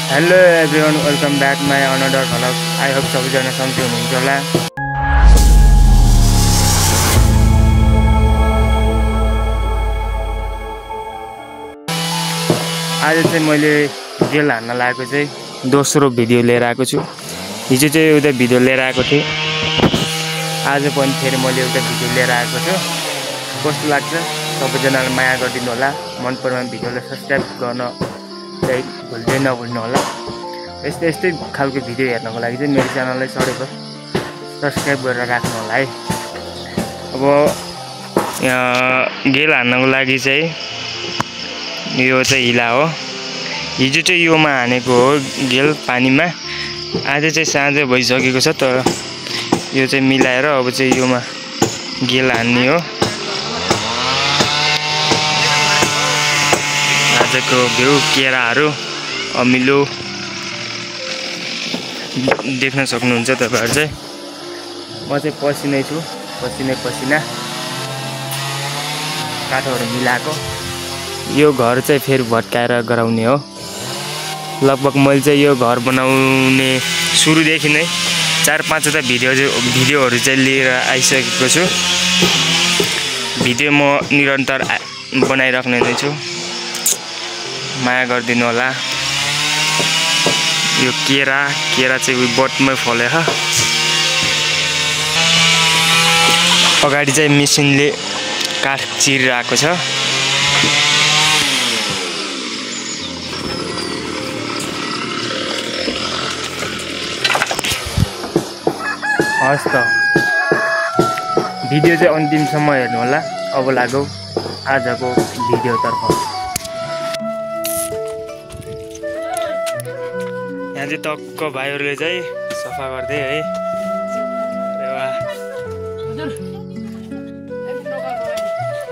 Hello everyone, welcome back my another vlog. I hope सबैजना सन्चै हुनुहुन्छ होला। आज चाहिँ मैले गेल हान्न लागेको चाहिँ दोस्रो भिडियो लिएर आएको छु। हिजो चाहिँ एउटा भिडियो लिएर आएको थिएँ, आज पनि फेरि मैले एउटा भिडियो लिएर आएको छु। कस्तो लाग्छ सबैजनाले माया गरिदिनु होला। मन परेमा भिडियोलाई सब्सक्राइब गर्न चाहिँ भुल्दै नभुल्नु होला। यस्तै खालको भिडियो हेर्नको लागि चाहिँ मेरो च्यानललाई सधैँ सब्सक्राइब गरेर राख्नु होला है। अब गेल हान्नको लागि चाहिँ यो चाहिँ हिला हो। हिजो चाहिँ योमा हानेको हो गेल पानीमा। आज चाहिँ साँझ भइसकेको छ, तर यो चाहिँ मिलाएर अब चाहिँ योमा गेल हान्ने हो। आजको भ्यू केराहरू अमिलो देख्न सक्नुहुन्छ तपाईहरु चाहिँ। म चाहिँ पसिनै छु, पसिना काठहरू मिलाएको। यो घर चाहिँ फेरि भत्काएर गराउने हो। लगभग मैले चाहिँ यो घर बनाउने सुरुदेखि नै 4-5वटा भिडियोहरू चाहिँ लिएर आइसकेको छु। भिडियो म निरन्तर बनाइराख्ने नै छु, माया गरिदिनु होला। यो केरा चाहिँ बोटमै फलेछ। अगाडि चाहिँ मेसिनले काठ चिरिरहेको छ। हस् त, भिडियो चाहिँ अन्तिमसम्म हेर्नु होला। अब लागौ आजको भिडियोतर्फ। यहाँ चाहिँ टक्क भाइहरूले चाहिँ सफा गर्दै है। अरे वाह,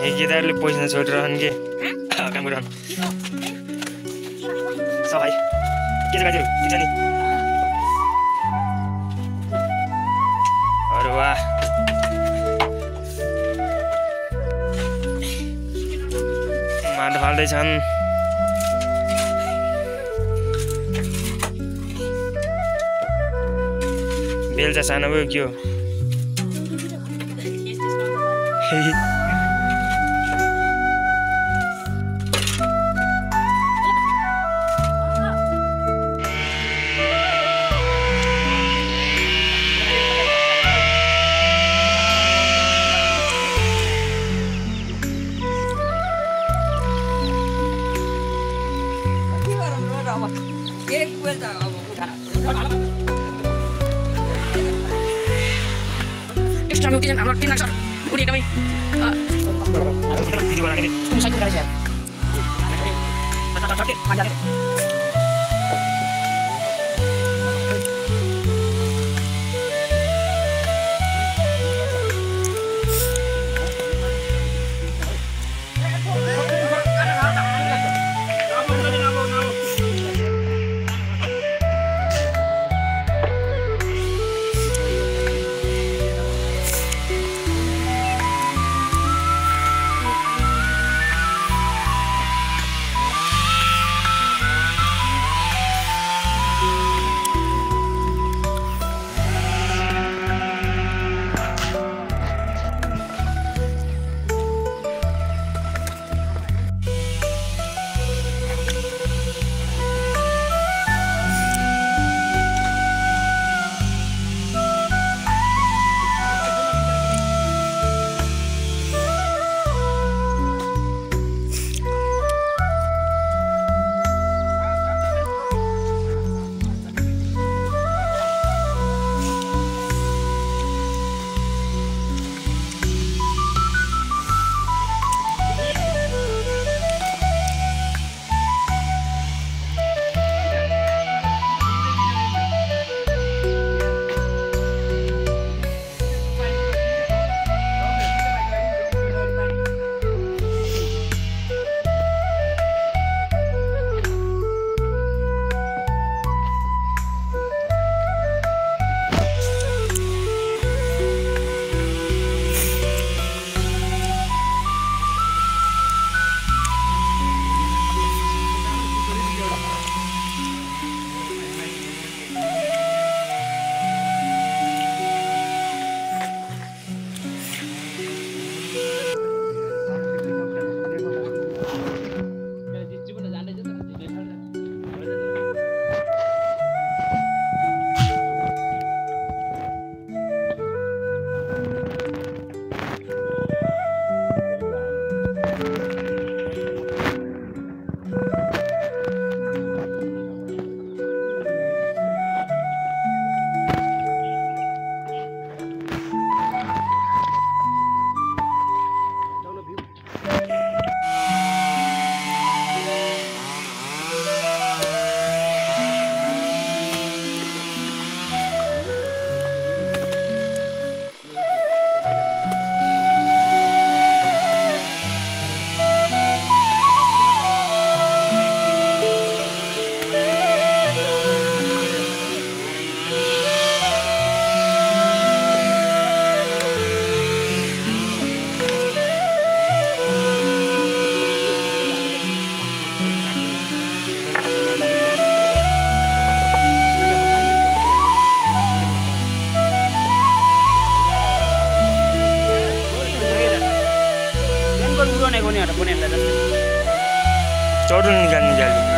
यही केटाहरूले पैसा छोडिरहन् के काम गरिरहन्। सफाइ के चाहिँ ठिक छ नि? अरे वाह, माटो फाल्दैछन्। बेलचा सानो भयो के हो? काटेर बनाइला जस्तो चौरुल निकाल्ने जाली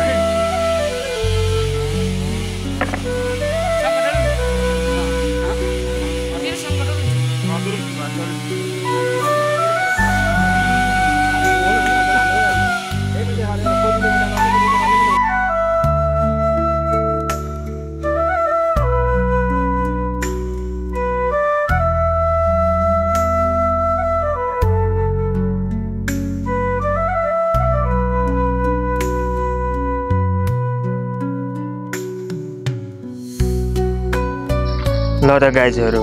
ल त गाइजहरू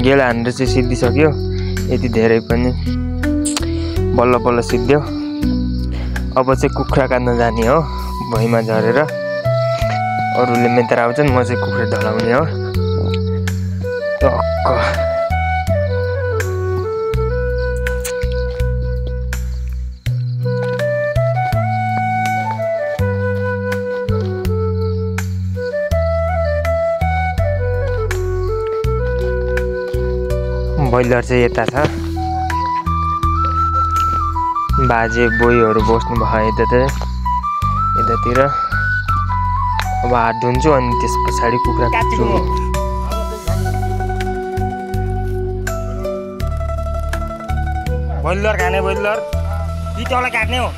गेल हानेर चाहिँ सिद्धिसक्यो यति धेरै पनि बल्ल बल्ल सिद्धियो अब चाहिँ कुखुरा काट्न जाने हो भुइँमा झरेर अरूले मेतेर आउँछन् म चाहिँ कुखुरा ढलाउने हो टक्क ब्रोइलर चाहिँ यता छ बाजे बोईहरू बस्नु भयो यतातिर अब हात धुन्छु अनि त्यस पछाडि कुखुरा काट्छु ब्रोइलर खाने ब्रोइलर पितौँलाई काट्ने हो